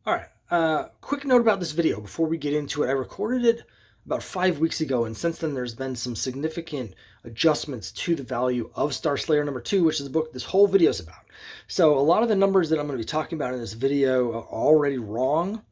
All right. Quick note about this video before we get into it. I recorded it about 5 weeks ago, and since then there's been some significant adjustments to the value of Star Slayer number 2, which is the book this whole video is about. So a lot of the numbers that I'm going to be talking about in this video are already wrong.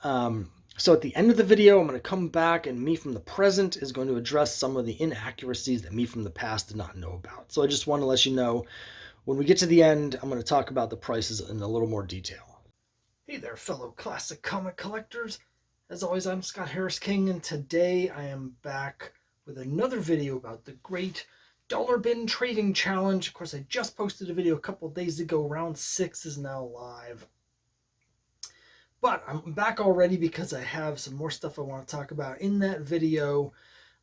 So at the end of the video, I'm going to come back, and me from the present is going to address some of the inaccuracies that me from the past did not know about. So I just want to let you know, when we get to the end, I'm going to talk about the prices in a little more detail. Hey there, fellow classic comic collectors. As always, I'm Scott Harris King, and today I am back with another video about the great Dollar Bin Trading Challenge. Of course, I just posted a video a couple days ago. Round 6 is now live. But I'm back already because I have some more stuff I want to talk about. In that video,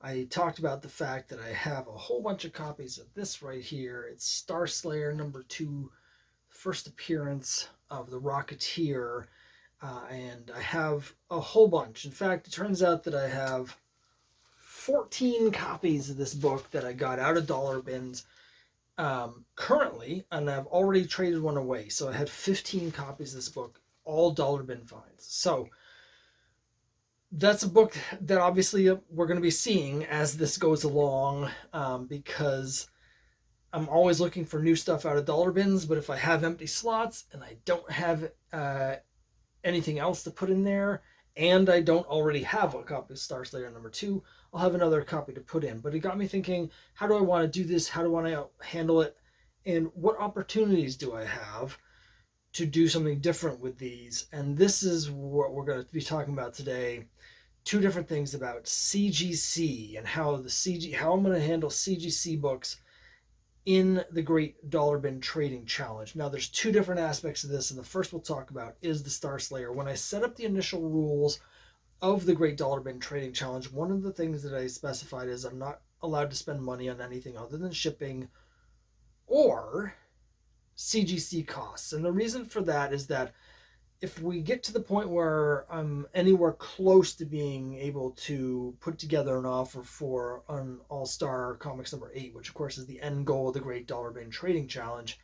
I talked about the fact that I have a whole bunch of copies of this right here. It's Star Slayer number 2, first appearance of the Rocketeer, and I have a whole bunch. In fact, it turns out that I have 14 copies of this book that I got out of dollar bins currently, and I've already traded one away. So I had 15 copies of this book, all dollar bin finds. So that's a book that obviously we're going to be seeing as this goes along, because I'm always looking for new stuff out of dollar bins, but if I have empty slots and I don't have anything else to put in there, and I don't already have a copy of Star Slayer number 2, I'll have another copy to put in. But it got me thinking, how do I want to do this? How do I want to handle it? And what opportunities do I have to do something different with these? And this is what we're going to be talking about today. Two different things about CGC and how I'm going to handle CGC books in the Great Dollar Bin Trading Challenge. Now, there's two different aspects of this, and the first we'll talk about is the Star Slayer. When I set up the initial rules of the Great Dollar Bin Trading Challenge, one of the things that I specified is I'm not allowed to spend money on anything other than shipping or CGC costs. And the reason for that is that if we get to the point where I'm anywhere close to being able to put together an offer for an All-Star Comics number 8, which of course is the end goal of the Great Dollar Bin Trading Challenge,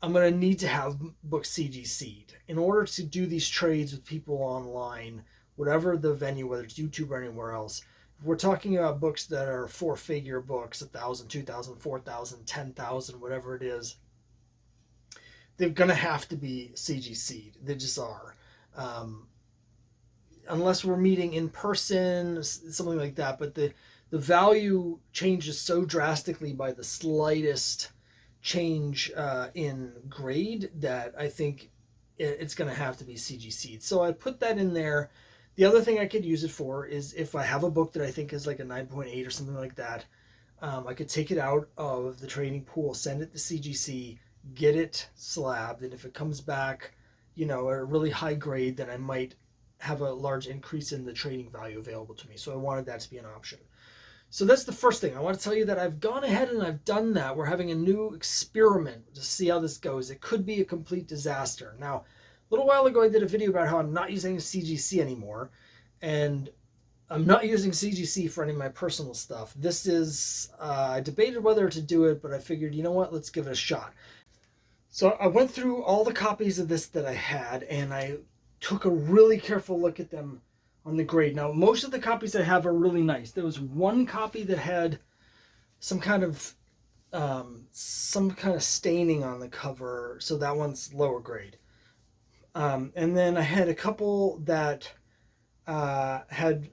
I'm going to need to have books CGC'd. In order to do these trades with people online, whatever the venue, whether it's YouTube or anywhere else, if we're talking about books that are four-figure books, 1,000, 2,000, 4,000, 10,000, whatever it is, they're going to have to be CGC'd. They just are. Unless we're meeting in person, something like that. But the value changes so drastically by the slightest change in grade that I think it's going to have to be CGC'd. So I put that in there. The other thing I could use it for is if I have a book that I think is like a 9.8 or something like that, I could take it out of the trading pool, send it to CGC, get it slabbed, and if it comes back, at a really high grade, then I might have a large increase in the trading value available to me. So I wanted that to be an option. So that's the first thing. I want to tell you that I've gone ahead and I've done that. We're having a new experiment to see how this goes. It could be a complete disaster. Now, a little while ago, I did a video about how I'm not using CGC anymore, and I'm not using CGC for any of my personal stuff. This is, I debated whether to do it, but I figured, you know what, let's give it a shot. So I went through all the copies of this that I had, and I took a really careful look at them on the grade. Now, most of the copies I have are really nice. There was one copy that had some kind of staining on the cover, so that one's lower grade. And then I had a couple that had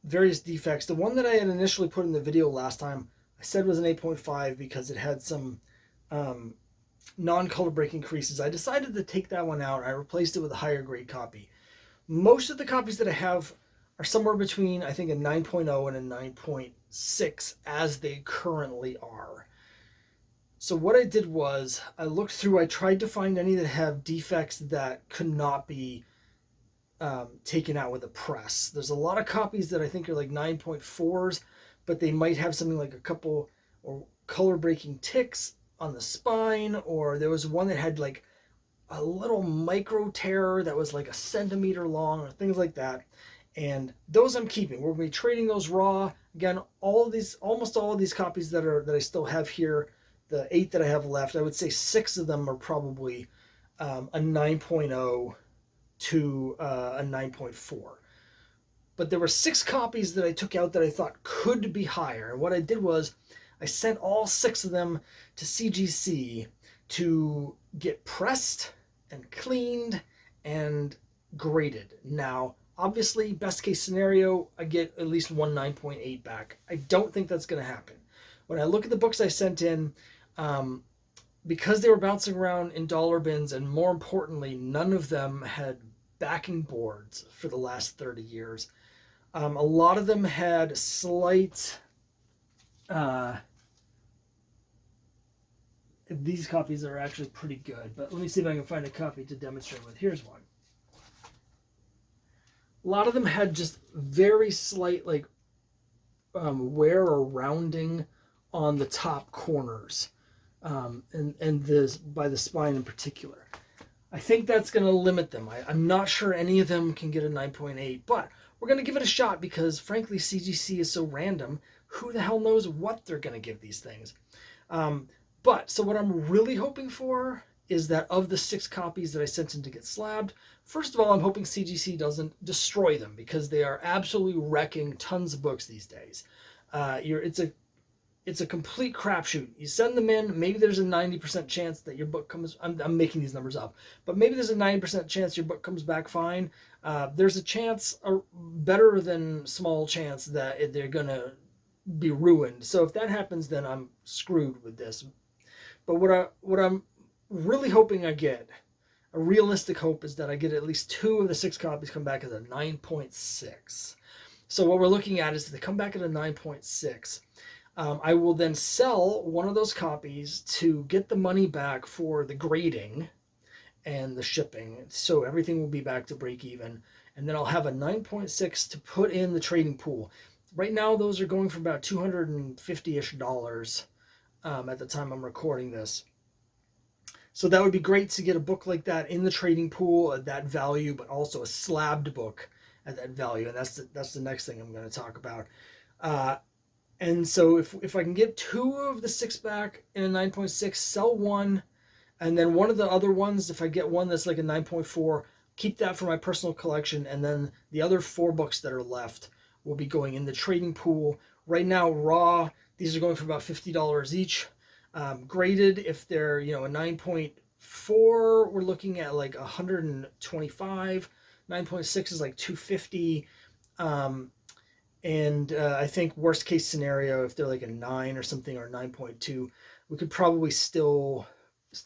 various defects. The one that I had initially put in the video last time, I said was an 8.5 because it had some non-color breaking creases. I decided to take that one out. I replaced it with a higher grade copy. Most of the copies that I have are somewhere between, I think, a 9.0 and a 9.6 as they currently are. So what I did was I looked through, I tried to find any that have defects that could not be taken out with a press. There's a lot of copies that I think are like 9.4s, but they might have something like a couple or color breaking ticks on the spine, or there was one that had like a little micro tear that was like a centimeter long, or things like that. And those I'm keeping. We're going to be trading those raw. Again, almost all of these copies that I still have here, the 8 that I have left, I would say 6 of them are probably a 9.0 to a 9.4. But there were 6 copies that I took out that I thought could be higher. And what I did was I sent all 6 of them to CGC to get pressed and cleaned and graded. Now, obviously, best case scenario, I get at least one 9.8 back. I don't think that's going to happen. When I look at the books I sent in, because they were bouncing around in dollar bins, and more importantly, none of them had backing boards for the last 30 years. A lot of them had slight... these copies are actually pretty good, but let me see if I can find a copy to demonstrate with. Here's one. A lot of them had just very slight like wear or rounding on the top corners, and this by the spine in particular. I think that's going to limit them. I'm not sure any of them can get a 9.8, but we're going to give it a shot because, frankly, CGC is so random. Who the hell knows what they're going to give these things? So what I'm really hoping for is that of the 6 copies that I sent in to get slabbed, first of all, I'm hoping CGC doesn't destroy them because they are absolutely wrecking tons of books these days. It's a complete crapshoot. You send them in, maybe there's a 90% chance that your book comes... I'm making these numbers up, but maybe there's a 90% chance your book comes back fine. There's a chance, a better than small chance, that they're going to be ruined. So if that happens, then I'm screwed with this. But what I'm really hoping I get, a realistic hope, is that I get at least 2 of the 6 copies come back as a 9.6. So what we're looking at is if they come back at a 9.6, I will then sell one of those copies to get the money back for the grading and the shipping. So everything will be back to break even. And then I'll have a 9.6 to put in the trading pool. Right now, those are going for about $250-ish at the time I'm recording this. So that would be great to get a book like that in the trading pool at that value, but also a slabbed book at that value. And that's the next thing I'm going to talk about. And so if I can get 2 of the 6 back in a 9.6, sell one, and then one of the other ones, if I get one that's like a 9.4, keep that for my personal collection, and then the other 4 books that are left will be going in the trading pool. Right now, raw, these are going for about $50 each. Graded, if they're a 9.4, we're looking at like 125. 9.6 is like 250. And I think worst case scenario, if they're like a 9 or something, or 9.2, we could probably still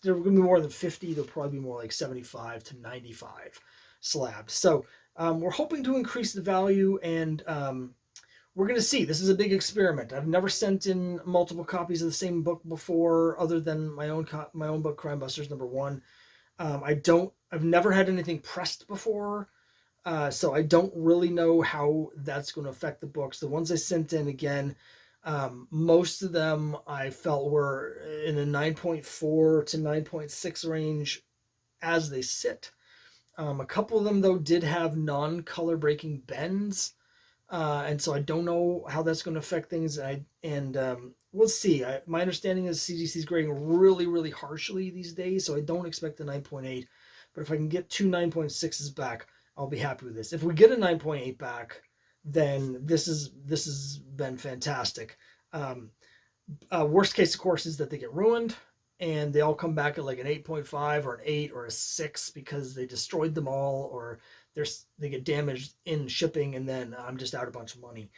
going to be more than 50. They'll probably be more like 75 to 95 slabs. So we're hoping to increase the value, and we're going to see. This is a big experiment. I've never sent in multiple copies of the same book before, other than my own book, Crime Busters #1. I've never had anything pressed before. So I don't really know how that's going to affect the books. The ones I sent in, again, most of them I felt were in a 9.4 to 9.6 range as they sit. A couple of them, though, did have non-color breaking bends. And so I don't know how that's going to affect things. We'll see. My understanding is CGC is grading really, really harshly these days, so I don't expect a 9.8. But if I can get 2 9.6s back, I'll be happy with this. If we get a 9.8 back, then this has been fantastic. Worst case, of course, is that they get ruined and they all come back at like an 8.5 or an 8 or a 6 because they destroyed them all, or they get damaged in shipping, and then I'm just out a bunch of money.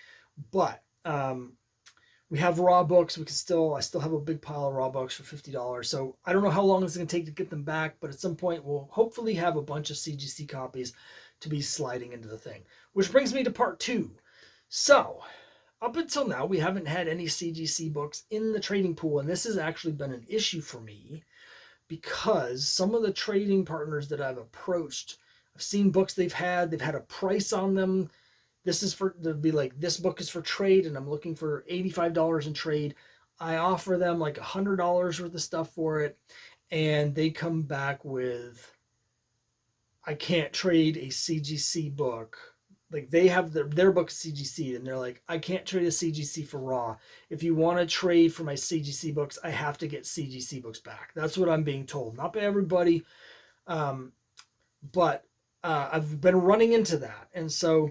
But we have raw books. I still have a big pile of raw books for $50. So I don't know how long it's going to take to get them back, but at some point we'll hopefully have a bunch of CGC copies to be sliding into the thing. Which brings me to part 2. So up until now, we haven't had any CGC books in the trading pool, and this has actually been an issue for me because some of the trading partners that I've approached, I've seen books they've had a price on them. They'll be like, this book is for trade, and I'm looking for $85 in trade. I offer them like $100 worth of stuff for it, and they come back with, I can't trade a CGC book. Like, they have their book CGC, and they're like, I can't trade a CGC for raw. If you want to trade for my CGC books, I have to get CGC books back. That's what I'm being told. Not by everybody, but I've been running into that, and so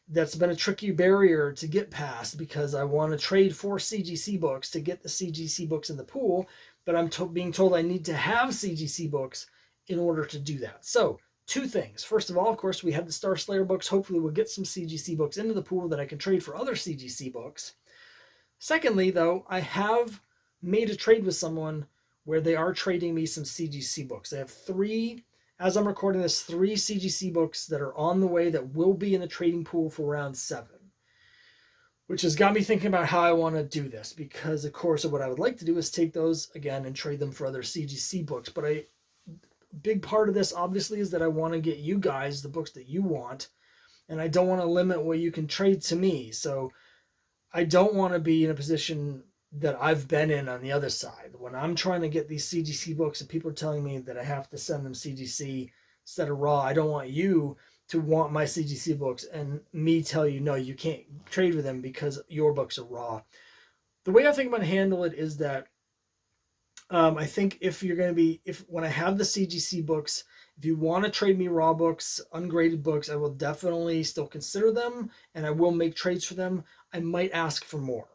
that's been a tricky barrier to get past because I want to trade for CGC books to get the CGC books in the pool, but I'm being told I need to have CGC books in order to do that. So, two things. First of all, of course, we have the Star Slayer books. Hopefully, we'll get some CGC books into the pool that I can trade for other CGC books. Secondly, though, I have made a trade with someone where they are trading me some CGC books. I have three, as I'm recording this, three CGC books that are on the way that will be in the trading pool for round 7, which has got me thinking about how I want to do this because, of course, what I would like to do is take those again and trade them for other CGC books. But a big part of this, obviously, is that I want to get you guys the books that you want, and I don't want to limit what you can trade to me. So I don't want to be in a position that I've been in on the other side. When I'm trying to get these CGC books and people are telling me that I have to send them CGC instead of raw, I don't want you to want my CGC books and me tell you, no, you can't trade with them because your books are raw. The way I think I'm going to handle it is that I think if you're going to be, when I have the CGC books, if you want to trade me raw books, ungraded books, I will definitely still consider them and I will make trades for them. I might ask for more.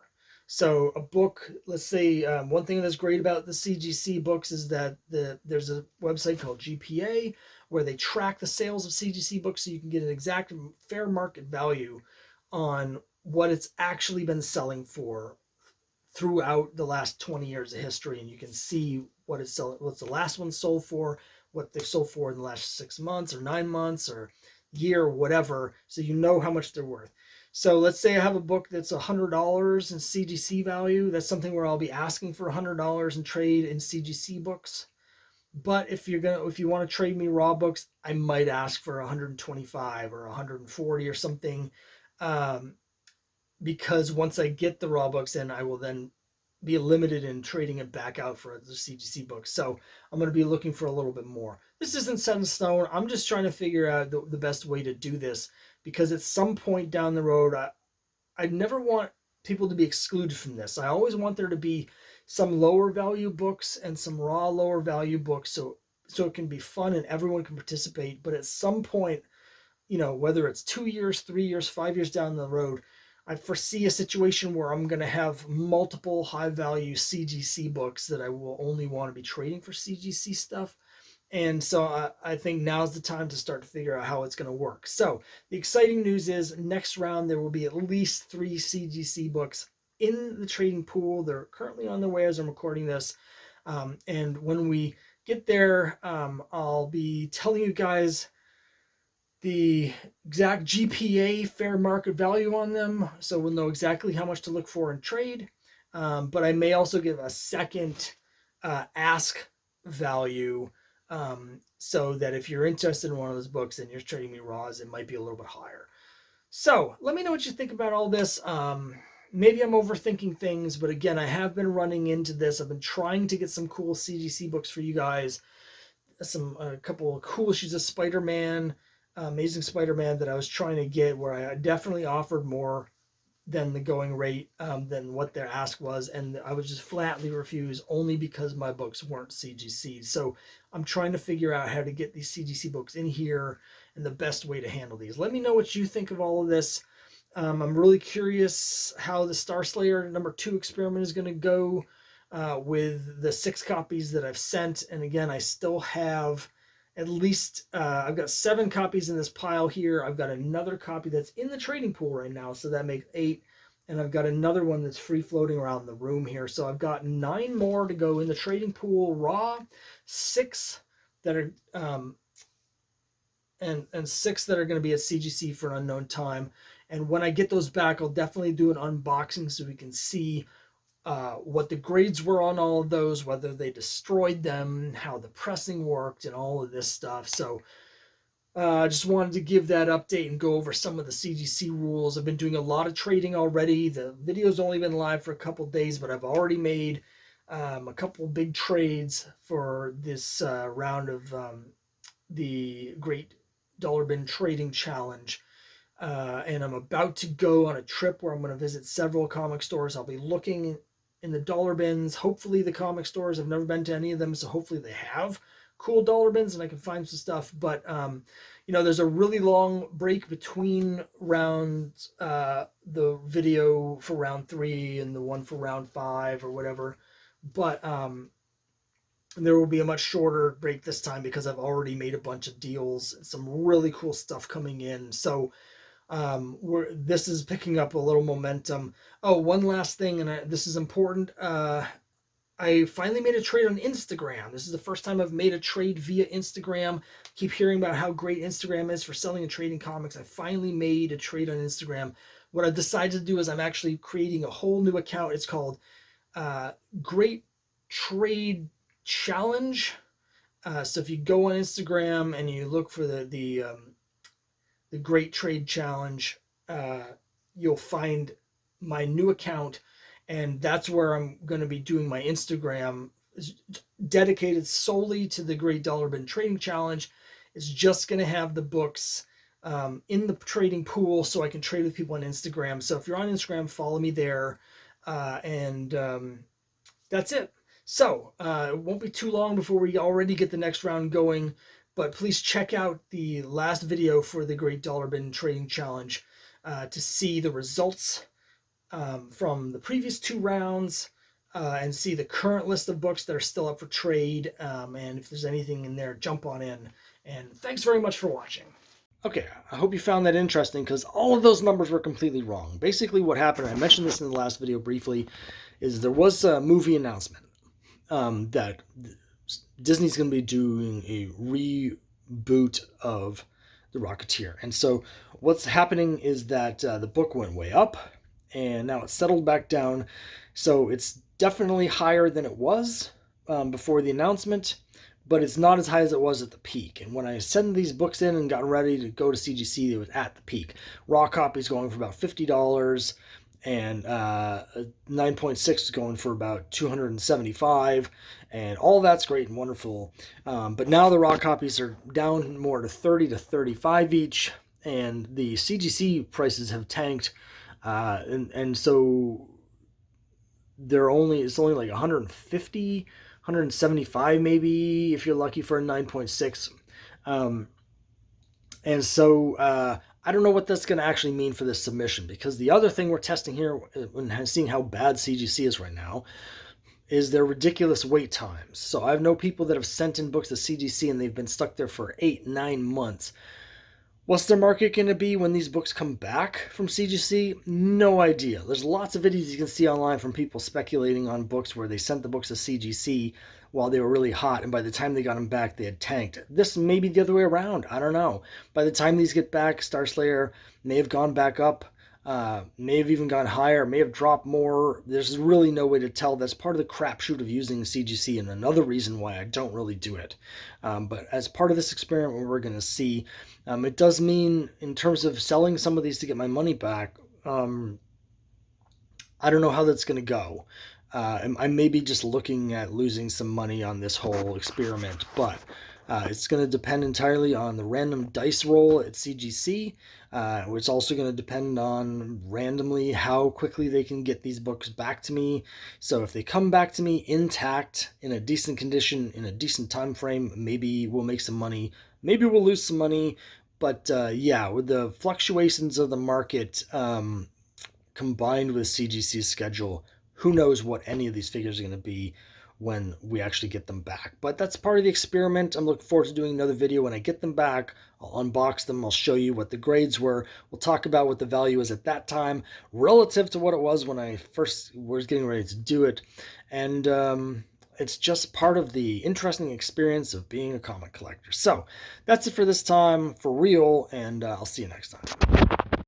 So a book, let's say, one thing that's great about the CGC books is that there's a website called GPA where they track the sales of CGC books so you can get an exact fair market value on what it's actually been selling for throughout the last 20 years of history, and you can see what it's selling, what's the last one sold for, what they've sold for in the last 6 months or 9 months or year or whatever, so you know how much they're worth. So let's say I have a book that's $100 in CGC value. That's something where I'll be asking for $100 in trade in CGC books. But if you want to trade me raw books, I might ask for 125 or 140 or something, because once I get the raw books in, I will then be limited in trading it back out for the CGC books. So I'm going to be looking for a little bit more. This isn't set in stone. I'm just trying to figure out the best way to do this because at some point down the road, I never want people to be excluded from this. I always want there to be some lower value books and some raw lower value books so it can be fun and everyone can participate. But at some point, whether it's 2 years, 3 years, 5 years down the road, I foresee a situation where I'm going to have multiple high value CGC books that I will only want to be trading for CGC stuff. And so I think now's the time to start to figure out how it's going to work. So the exciting news is next round, there will be at least 3 CGC books in the trading pool. They're currently on their way as I'm recording this. And when we get there, I'll be telling you guys the exact GPA fair market value on them. So we'll know exactly how much to look for in trade. But I may also give a second ask value, so that if you're interested in one of those books and you're trading me raws, it might be a little bit higher. So let me know what you think about all this. Maybe I'm overthinking things, but again, I have been running into this. I've been trying to get some cool CGC books for you guys. A couple of cool issues of Spider-Man, Amazing Spider-Man that I was trying to get, where I definitely offered more than the going rate, than what their ask was, and I was just flatly refused only because my books weren't CGC. So I'm trying to figure out how to get these CGC books in here and the best way to handle these. Let me know what you think of all of this. I'm really curious how the Star Slayer #2 experiment is going to go with the 6 copies that I've sent. And again, I still have at least, I've got 7 copies in this pile here. I've got another copy that's in the trading pool right now, so that makes 8. And I've got another one that's free floating around the room here. So I've got 9 more to go in the trading pool raw, 6 that are, and 6 that are going to be at CGC for an unknown time. And when I get those back, I'll definitely do an unboxing so we can see what the grades were on all of those, whether they destroyed them, how the pressing worked, and all of this stuff. So I just wanted to give that update and go over some of the CGC rules. I've been doing a lot of trading already. The video's only been live for a couple days, but I've already made a couple big trades for this round of the Great Dollar Bin Trading Challenge. And I'm about to go on a trip where I'm going to visit several comic stores. I'll be looking in the dollar bins. Hopefully the comic stores, I've never been to any of them, so hopefully they have cool dollar bins and I can find some stuff. But there's a really long break between rounds, the video for round 3 and the one for round 5 or whatever. But there will be a much shorter break this time because I've already made a bunch of deals, some really cool stuff coming in. So this is picking up a little momentum. Oh, one last thing, and this is important. I finally made a trade on Instagram. This is the first time I've made a trade via Instagram. Keep hearing about how great Instagram is for selling and trading comics. I finally made a trade on Instagram. What I've decided to do is I'm actually creating a whole new account. It's called Great Trade Challenge. So if you go on Instagram and you look for the Great Trade Challenge, you'll find my new account, and that's where I'm going to be doing my Instagram. It's dedicated solely to the Great Dollar Bin Trading Challenge. It's just going to have the books in the trading pool so I can trade with people on Instagram. So if you're on Instagram, follow me there, and that's it. So it won't be too long before we already get the next round going, but please check out the last video for the Great Dollar Bin Trading Challenge to see the results from the previous 2 rounds and see the current list of books that are still up for trade. And if there's anything in there, jump on in. And thanks very much for watching. Okay, I hope you found that interesting because all of those numbers were completely wrong. Basically what happened, I mentioned this in the last video briefly, is there was a movie announcement that Disney's going to be doing a reboot of The Rocketeer. And so what's happening is that the book went way up, and now it's settled back down. So it's definitely higher than it was before the announcement, but it's not as high as it was at the peak. And when I sent these books in and got ready to go to CGC, it was at the peak. Raw copies going for about $50, and 9.6 is going for about $275, and all that's great and wonderful. But now the raw copies are down more to $30 to $35 each, and the CGC prices have tanked, and so it's only like 150, 175 maybe if you're lucky for a 9.6. And so I don't know what that's going to actually mean for this submission, because the other thing we're testing here and seeing how bad CGC is right now is their ridiculous wait times. So I know people that have sent in books to CGC and they've been stuck there for 8-9 months. What's their market going to be when these books come back from CGC? No idea. There's lots of videos you can see online from people speculating on books where they sent the books to CGC while they were really hot, and by the time they got them back, they had tanked. This may be the other way around. I don't know. By the time these get back, Star Slayer may have gone back up, may have even gone higher, may have dropped more. There's really no way to tell. That's part of the crapshoot of using CGC, and another reason why I don't really do it. But as part of this experiment, we're going to see, it does mean, in terms of selling some of these to get my money back, I don't know how that's going to go. I may be just looking at losing some money on this whole experiment, but it's going to depend entirely on the random dice roll at CGC. It's also going to depend on randomly how quickly they can get these books back to me. So if they come back to me intact, in a decent condition, in a decent time frame, maybe we'll make some money. Maybe we'll lose some money. But yeah, with the fluctuations of the market combined with CGC's schedule, who knows what any of these figures are going to be when we actually get them back. But that's part of the experiment. I'm looking forward to doing another video when I get them back. I'll unbox them. I'll show you what the grades were. We'll talk about what the value is at that time relative to what it was when I first was getting ready to do it. And it's just part of the interesting experience of being a comic collector. So that's it for this time, for real, and I'll see you next time.